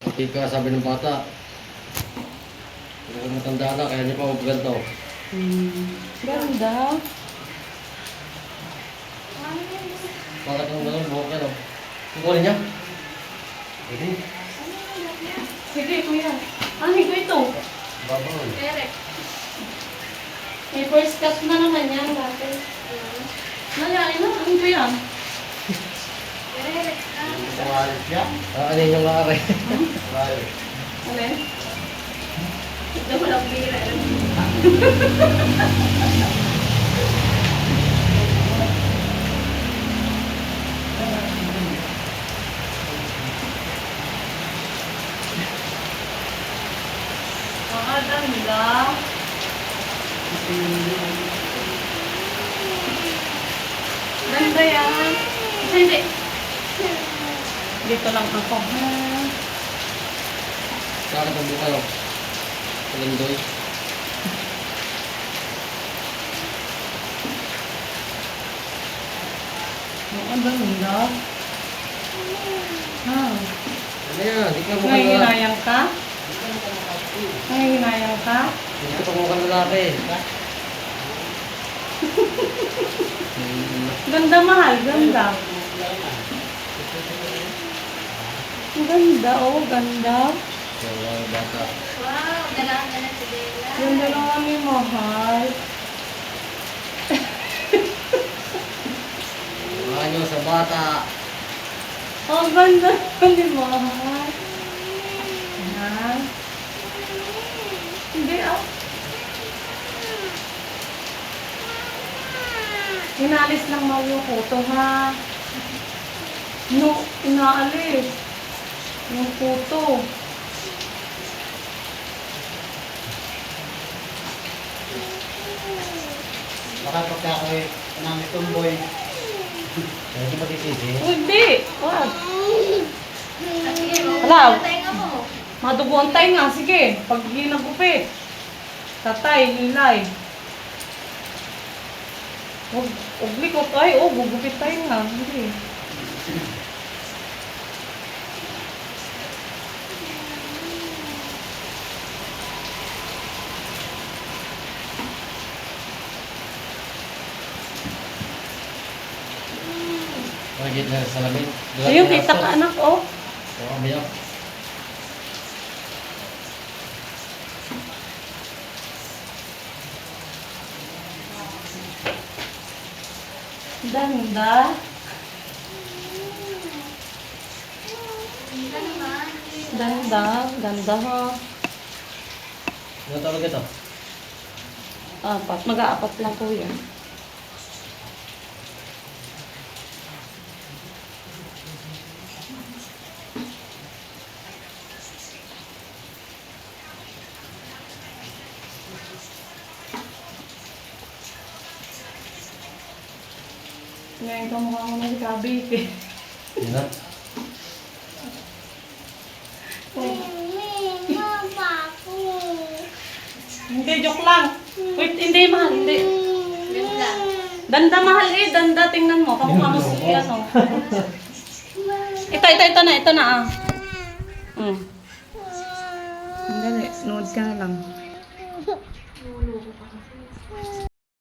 Hindi ka sabi ng bata. Hindi ka matanda na, kaya niya pa magganto. Ganda. Bakit ang ganun, buhok yan, oh. Kukunin niya? Pwede. Sige, kuya. Anin ko ito. Babaw. Eric. May first cut na naman yan dati. Nalain na. Ano ko yan? Eric. Kawalit siya. Ano yung maaari? Kawalit. Alin? Ito mo lang bira. Ganda. Ganda yan. Kasi hindi. Dito lang ako. Saan ang buka, oh? Pagandoy. Ang ganda. Ha? Ano yan? Di ka mukhang lalaki. Nanginayang ka? Nanginayang ka? Hindi ka pa mukhang lalaki. Ganda, mahal. Ganda. Ang ganda, oh. Ganda. Yung mga bata. Wow, dalaan na si Bella. Ganda naman ni mahal. Mga nyo sa bata. Ang ganda naman ni mahal. Ayan. Hindi, ah. Inalis lang mo yung kuto, ha? No, inaalis. Yung kuto. Baka pagka ako namin tumboy. Kaya di matitisi. Hindi. Wag. Sige, Hello? tayo mo. Madugo ang tayo nga. Sige. Pag ginagupit. Tatay, nilay. Huwag likot. Ay, oh, gugupit tayo nga. Hindi. Pagkit na sa salamin. Ayun, kita ka anak, oh. Oo, biyak. Ganda. Ganda naman. Ganda. Ganda, ha. Ano tawag ito? Apat. Mag-aapat lang po yan. Ngayon ka mukha mo na si Kabit, eh. Yun na. Hindi, joke lang. Wait, hindi, mahal, hindi. Ganda. Danda, mahal, eh. Danda, tingnan mo. Kamukha mo si, ano. Ito na, ah. Dali, nood ka na lang. Lulu ko pa.